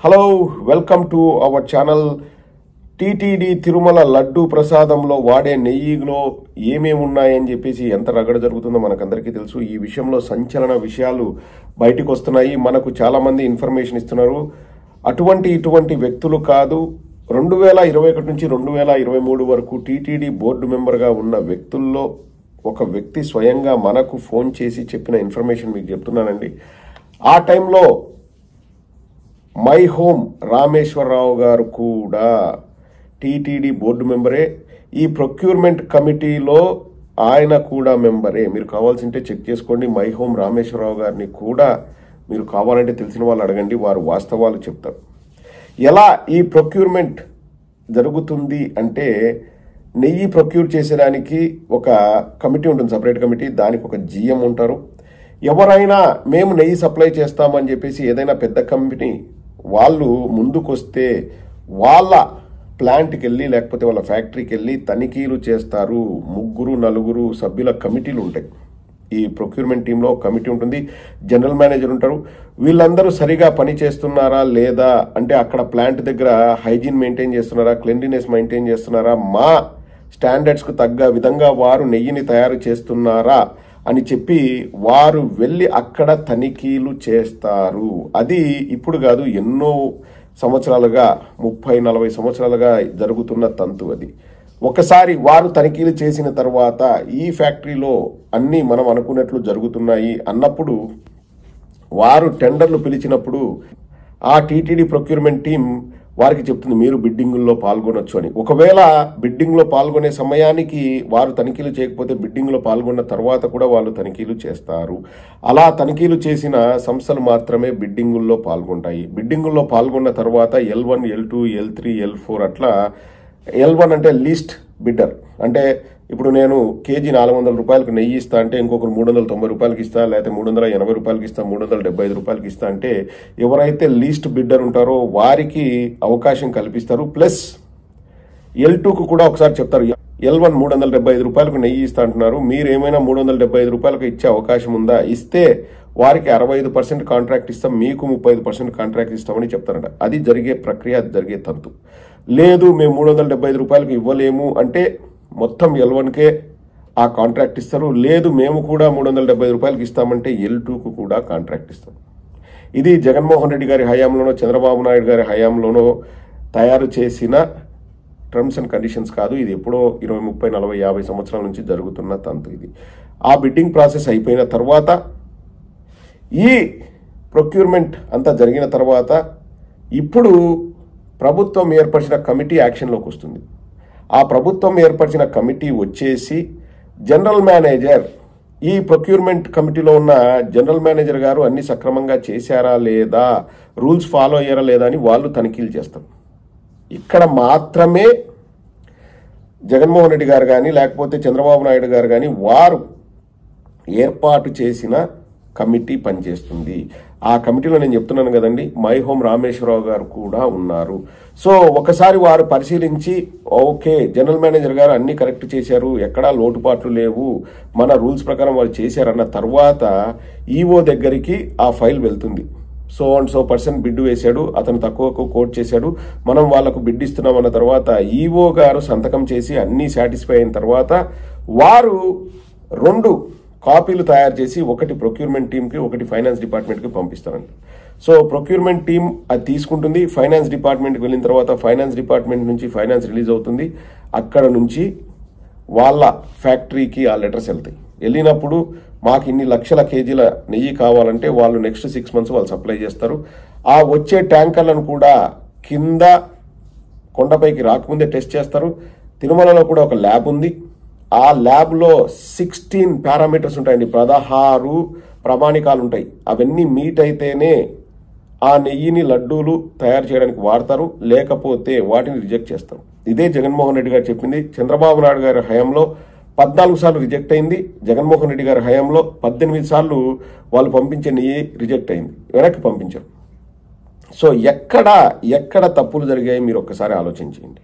Hello welcome to our channel. TTD Tirumala laddu ప్రసాదంలో వాడే నెయ్యిలో ఏమేమి ఉన్నాయని చెప్పేసి ఎంత రగడ జరుగుతుందో మనకందరికీ తెలుసు. ఈ విషయంలో సంచలన విషయాలు బయటకు వస్తున్నాయి. మనకు చాలా మంది ఇన్ఫర్మేషన్ ఇస్తున్నారు. ఇటువంటి వ్యక్తులు కాదు, 2021 నుంచి 2023 వరకు టీటీడీ బోర్డు మెంబర్గా ఉన్న వ్యక్తుల్లో ఒక వ్యక్తి స్వయంగా మనకు ఫోన్ చేసి చెప్పిన ఇన్ఫర్మేషన్ మీకు చెప్తున్నానండి. ఆ టైంలో మై హోమ్ రామేశ్వరరావు గారు కూడా టీటీడీ బోర్డు మెంబరే, ఈ ప్రొక్యూర్మెంట్ కమిటీలో ఆయన కూడా మెంబరే. మీరు కావాల్సింటే చెక్ చేసుకోండి. మై హోమ్ రామేశ్వరరావు గారిని కూడా మీరు కావాలంటే తెలిసిన వాళ్ళు అడగండి, వారు వాస్తవాలు చెప్తారు. ఎలా ఈ ప్రొక్యూర్మెంట్ జరుగుతుంది అంటే, నెయ్యి ప్రొక్యూర్ చేసేదానికి ఒక కమిటీ ఉంటుంది, సపరేట్ కమిటీ. దానికి ఒక జిఎం ఉంటారు. ఎవరైనా మేము నెయ్యి సప్లై చేస్తామని చెప్పేసి ఏదైనా పెద్ద కంపెనీ వాళ్ళు ముందుకొస్తే వాళ్ళ ప్లాంట్కి వెళ్ళి లేకపోతే వాళ్ళ ఫ్యాక్టరీకి వెళ్ళి తనిఖీలు చేస్తారు. 3-4 సభ్యుల కమిటీలు ఉంటాయి. ఈ ప్రొక్యూర్మెంట్ టీంలో కమిటీ ఉంటుంది, జనరల్ మేనేజర్ ఉంటారు. వీళ్ళందరూ సరిగా పని చేస్తున్నారా లేదా, అంటే అక్కడ ప్లాంట్ దగ్గర హైజీన్ మెయింటైన్ చేస్తున్నారా, క్లెన్లీనెస్ మెయింటైన్ చేస్తున్నారా, మా స్టాండర్డ్స్కు తగ్గ విధంగా వారు నెయ్యిని తయారు చేస్తున్నారా అని చెప్పి వారు వెళ్ళి అక్కడ తనిఖీలు చేస్తారు. అది ఇప్పుడు కాదు, ఎన్నో సంవత్సరాలుగా 30-40 సంవత్సరాలుగా జరుగుతున్న తంతు అది. ఒకసారి వారు తనిఖీలు చేసిన తర్వాత ఈ ఫ్యాక్టరీలో అన్నీ మనం అనుకున్నట్లు జరుగుతున్నాయి అన్నప్పుడు వారు టెండర్లు పిలిచినప్పుడు ఆ టీటీడీ ప్రొక్యూర్మెంట్ టీం వారికి చెప్తుంది, మీరు బిడ్డింగుల్లో పాల్గొనొచ్చు అని. ఒకవేళ బిడ్డింగ్లో పాల్గొనే సమయానికి వారు తనిఖీలు చేయకపోతే బిడ్డింగ్లో పాల్గొన్న తర్వాత కూడా వాళ్ళు తనిఖీలు చేస్తారు. అలా తనిఖీలు చేసిన సంస్థలు మాత్రమే బిడ్డింగుల్లో పాల్గొంటాయి. బిడ్డింగుల్లో పాల్గొన్న తర్వాత L1, L2, L3, L4 అట్లా. L1 అంటే లీస్ట్ బిడ్డర్, అంటే ఇప్పుడు నేను కేజీ 400 రూపాయలకు నెయ్యి ఇస్తా అంటే ఇంకొకరు 390 రూపాయలకి ఇస్తా, లేకపోతే 380 రూపాయలకి ఇస్తా, 375 రూపాయలకి ఇస్తా అంటే ఎవరైతే లీస్ట్ బిడ్డర్ ఉంటారో వారికి అవకాశం కల్పిస్తారు. ప్లస్ L2కు కూడా ఒకసారి చెప్తారు, L1 375 రూపాయలకు నెయ్యి ఇస్తా అంటున్నారు, మీరు ఏమైనా 375 రూపాయలకు ఇచ్చే అవకాశం ఉందా, ఇస్తే వారికి 65% కాంట్రాక్ట్ ఇస్తాం, మీకు 35% కాంట్రాక్ట్ ఇస్తామని చెప్తారంట. అది జరిగే ప్రక్రియ, అది జరిగే తంతు. లేదు మేము 375 రూపాయలకు ఇవ్వలేము అంటే మొత్తం L1కే ఆ కాంట్రాక్ట్ ఇస్తారు. లేదు మేము కూడా 375 రూపాయలకి ఇస్తామంటే L2కు కూడా కాంట్రాక్ట్ ఇస్తాం. ఇది జగన్మోహన్ రెడ్డి గారి హయాంలోనో చంద్రబాబు నాయుడు గారి హయాంలోనో తయారు చేసిన టర్మ్స్ అండ్ కండిషన్స్ కాదు. ఇది ఎప్పుడో 20, 30, 40, 50 సంవత్సరాల నుంచి జరుగుతున్న తంతు ఇది. ఆ బిడ్డింగ్ ప్రాసెస్ అయిపోయిన తర్వాత, ఈ ప్రొక్యూర్మెంట్ అంతా జరిగిన తర్వాత ఇప్పుడు ప్రభుత్వం ఏర్పరిచిన కమిటీ యాక్షన్లోకి వస్తుంది. ఆ ప్రభుత్వం ఏర్పరిచిన కమిటీ వచ్చేసి జనరల్ మేనేజర్, ఈ ప్రొక్యూర్మెంట్ కమిటీలో ఉన్న జనరల్ మేనేజర్ గారు అన్ని సక్రమంగా చేశారా లేదా, రూల్స్ ఫాలో అయ్యారా లేదా అని వాళ్ళు తనిఖీలు చేస్తారు. ఇక్కడ మాత్రమే జగన్మోహన్ రెడ్డి గారు కానీ లేకపోతే చంద్రబాబు నాయుడు గారు కానీ వారు ఏర్పాటు చేసిన కమిటీ పనిచేస్తుంది. ఆ కమిటీలో నేను చెప్తున్నాను కదండి, మై హోమ్ రామేశ్వరరావు గారు కూడా ఉన్నారు. సో ఒకసారి వారు పరిశీలించి ఓకే జనరల్ మేనేజర్ గారు అన్ని కరెక్ట్ చేశారు, ఎక్కడా లోటుపాట్లు లేవు, మన రూల్స్ ప్రకారం వారు చేశారన్న తర్వాత ఈఓ దగ్గరికి ఆ ఫైల్ వెళ్తుంది. సో అండ్ సో పర్సన్ బిడ్డు వేశాడు, అతను తక్కువకు కోట్ చేశాడు, మనం వాళ్లకు బిడ్ ఇస్తున్నాం అన్న తర్వాత ఈఓ గారు సంతకం చేసి అన్ని సాటిస్ఫై అయిన తర్వాత వారు 2 కాపీలు తయారు చేసి ఒకటి ప్రొక్యూర్మెంట్ టీంకి, ఒకటి ఫైనాన్స్ డిపార్ట్మెంట్కి పంపిస్తారండి. సో ప్రొక్యూర్మెంట్ టీం అది తీసుకుంటుంది, ఫైనాన్స్ డిపార్ట్మెంట్కి వెళ్ళిన తర్వాత ఫైనాన్స్ డిపార్ట్మెంట్ నుంచి ఫైనాన్స్ రిలీజ్ అవుతుంది. అక్కడ నుంచి వాళ్ళ ఫ్యాక్టరీకి ఆ లెటర్స్ వెళ్తాయి. వెళ్ళినప్పుడు మాకు ఇన్ని లక్షల కేజీల నెయ్యి కావాలంటే వాళ్ళు నెక్స్ట్ 6 months వాళ్ళు సప్లై చేస్తారు. ఆ వచ్చే ట్యాంకర్లను కూడా కింద కొండపైకి రాకముందే టెస్ట్ చేస్తారు. తిరుమలలో కూడా ఒక ల్యాబ్ ఉంది. ఆ ల్యాబ్లో 16 పారామీటర్స్ ఉంటాయండి, 16 ప్రమాణికాలు ఉంటాయి. అవన్నీ మీట్ అయితేనే ఆ నెయ్యిని లడ్డూలు తయారు చేయడానికి వాడతారు, లేకపోతే వాటిని రిజెక్ట్ చేస్తారు. ఇదే జగన్మోహన్ రెడ్డి గారు చెప్పింది. చంద్రబాబు నాయుడు గారి హయాంలో 14 సార్లు రిజెక్ట్ అయింది. జగన్మోహన్ రెడ్డి గారి హయాంలో 18 సార్లు వాళ్ళు పంపించే నెయ్యి రిజెక్ట్ అయింది, వెనక్కి పంపించారు. సో ఎక్కడ తప్పులు జరిగాయి మీరు ఒక్కసారి ఆలోచించండి.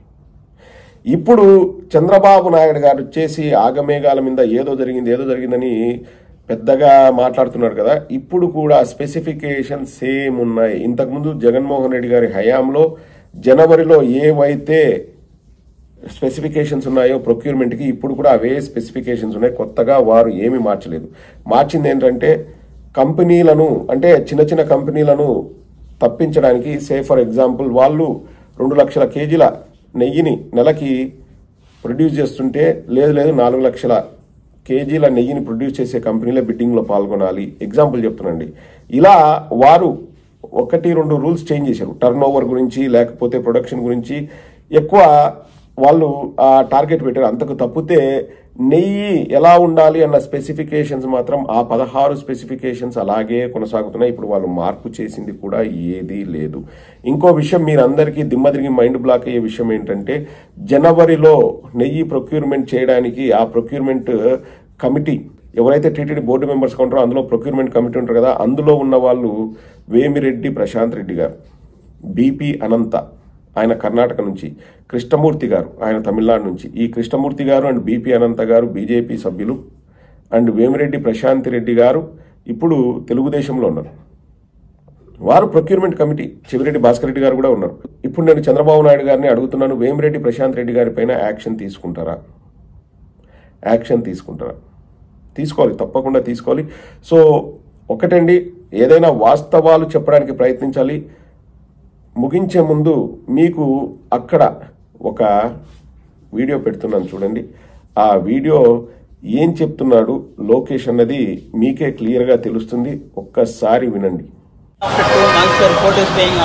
ఇప్పుడు చంద్రబాబు నాయుడు గారు వచ్చేసి ఆగమేఘాల మీద ఏదో జరిగిందని పెద్దగా మాట్లాడుతున్నారు కదా, ఇప్పుడు కూడా స్పెసిఫికేషన్ సేమ్ ఉన్నాయి. ఇంతకుముందు జగన్మోహన్ రెడ్డి గారి హయాంలో జనవరిలో ఏవైతే స్పెసిఫికేషన్స్ ఉన్నాయో ప్రొక్యూర్మెంట్కి ఇప్పుడు కూడా అవే స్పెసిఫికేషన్స్ ఉన్నాయి. కొత్తగా వారు ఏమీ మార్చలేదు. మార్చింది ఏంటంటే కంపెనీలను, అంటే చిన్న చిన్న కంపెనీలను తప్పించడానికి, ఫర్ ఎగ్జాంపుల్ వాళ్ళు 2 లక్షల కేజీల నెయ్యిని నెలకి ప్రొడ్యూస్ చేస్తుంటే లేదు 4 లక్షల కేజీల నెయ్యిని ప్రొడ్యూస్ చేసే కంపెనీలే బిడ్డింగ్లో పాల్గొనాలి. ఎగ్జాంపుల్ చెప్తున్నాండి. ఇలా వారు 1-2 రూల్స్ చేంజ్ చేశారు. టర్న్ ఓవర్ గురించి లేకపోతే ప్రొడక్షన్ గురించి ఎక్కువ వాళ్ళు టార్గెట్ పెట్టారు. అంతకు తప్పితే నెయ్యి ఎలా ఉండాలి అన్న స్పెసిఫికేషన్స్ మాత్రం ఆ 16 స్పెసిఫికేషన్స్ అలాగే కొనసాగుతున్నాయి. ఇప్పుడు వాళ్ళు మార్పు చేసింది కూడా ఏదీ లేదు. ఇంకో విషయం మీరందరికీ దిమ్మదిరిగి మైండ్ బ్లాక్ అయ్యే విషయం ఏంటంటే జనవరిలో నెయ్యి ప్రొక్యూర్మెంట్ చేయడానికి ఆ ప్రొక్యూర్మెంట్ కమిటీ ఎవరైతే టీటీడీ బోర్డు మెంబర్స్ ఉంటారో అందులో ప్రొక్యూర్మెంట్ కమిటీ ఉంటారు కదా, అందులో ఉన్న వాళ్ళు వేమిరెడ్డి ప్రశాంత్ రెడ్డి గారు, బీపీ అనంత ఆయన కర్ణాటక నుంచి, కృష్ణమూర్తి గారు ఆయన తమిళనాడు నుంచి. ఈ కృష్ణమూర్తి గారు అండ్ బీపీ అనంత గారు బీజేపీ సభ్యులు, అండ్ వేమిరెడ్డి ప్రశాంత్ రెడ్డి గారు ఇప్పుడు తెలుగుదేశంలో ఉన్నారు. వారు ప్రొక్యూర్మెంట్ కమిటీ. చెవిరెడ్డి భాస్కర్ రెడ్డి గారు కూడా ఉన్నారు. ఇప్పుడు నేను చంద్రబాబు నాయుడు గారిని అడుగుతున్నాను, వేమిరెడ్డి ప్రశాంత్ రెడ్డి గారి పైన యాక్షన్ తీసుకుంటారా? తీసుకోవాలి, తప్పకుండా తీసుకోవాలి. సో ఒకటండి, ఏదైనా వాస్తవాలు చెప్పడానికి ప్రయత్నించాలి. ముగించే ముందు మీకు అక్కడ ఒక వీడియో పెడుతున్నాను చూడండి. ఆ వీడియో ఏం చెప్తున్నాడు లోకేష్ అన్నది మీకే క్లియర్గా తెలుస్తుంది. ఒక్కసారి వినండి. After 2 months, the report is being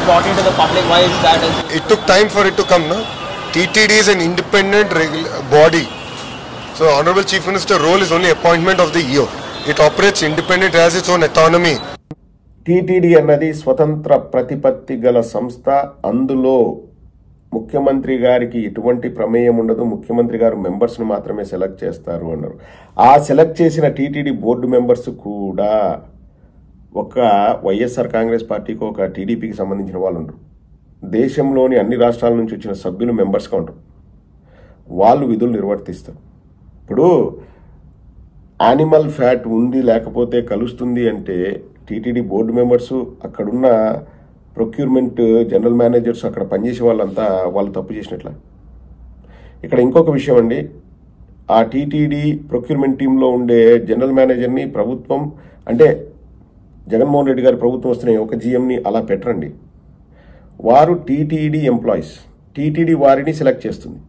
brought into the public. Why is that? It took time for it to come, no? TTD is an independent body. So, Honorable Chief Minister role is only appointment of the year. It operates independent, has its own autonomy. TTD అన్నది స్వతంత్ర ప్రతిపత్తి గల సంస్థ. అందులో ముఖ్యమంత్రి గారికి ఎటువంటి ప్రమేయం ఉండదు. ముఖ్యమంత్రి గారు మెంబర్స్ను మాత్రమే సెలెక్ట్ చేస్తారు అన్నారు. ఆ సెలెక్ట్ చేసిన టీటీడీ బోర్డు మెంబర్స్ కూడా ఒక వైఎస్ఆర్ కాంగ్రెస్ పార్టీకి, ఒక టీడీపీకి సంబంధించిన వాళ్ళు ఉండరు. దేశంలోని అన్ని రాష్ట్రాల నుంచి వచ్చిన సభ్యులు మెంబర్స్గా ఉంటారు. వాళ్ళు విధులు నిర్వర్తిస్తారు. ఇప్పుడు యానిమల్ ఫ్యాట్ ఉంది లేకపోతే కలుస్తుంది అంటే టీటీడీ బోర్డు మెంబర్స్, అక్కడున్న ప్రొక్యూర్మెంట్ జనరల్ మేనేజర్స్, అక్కడ పనిచేసే వాళ్ళంతా వాళ్ళు తప్పు చేసినట్ల. ఇక్కడ ఇంకొక విషయం అండి, ఆ టీటీడీ ప్రొక్యూర్మెంట్ టీంలో ఉండే జనరల్ మేనేజర్ని ప్రభుత్వం, అంటే జగన్మోహన్ రెడ్డి గారి ప్రభుత్వం వస్తున్న ఒక జీఎంని అలా పెట్టరండి. వారు టీటీడీ ఎంప్లాయీస్. టీటీడీ వారిని సెలెక్ట్ చేస్తుంది,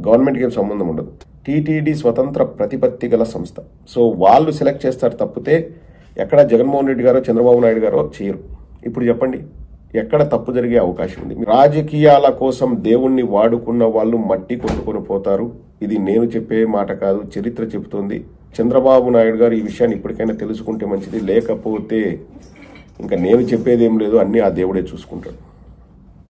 గవర్నమెంట్కి ఏం సంబంధం ఉండదు. టీటీడీ స్వతంత్ర ప్రతిపత్తి గల సంస్థ. సో వాళ్ళు సెలెక్ట్ చేస్తారు తప్పితే ఎక్కడ జగన్మోహన్ రెడ్డి గారో చంద్రబాబు నాయుడు గారో చేయరు. ఇప్పుడు చెప్పండి, ఎక్కడ తప్పు జరిగే అవకాశం ఉంది? రాజకీయాల కోసం దేవుణ్ణి వాడుకున్న వాళ్ళు మట్టి కొట్టుకొని పోతారు. ఇది నేను చెప్పే మాట కాదు, చరిత్ర చెబుతోంది. చంద్రబాబు నాయుడు గారు ఈ విషయాన్ని ఇప్పటికైనా తెలుసుకుంటే మంచిది. లేకపోతే ఇంకా నేను చెప్పేది ఏం లేదు, అన్నీ ఆ దేవుడే చూసుకుంటాడు.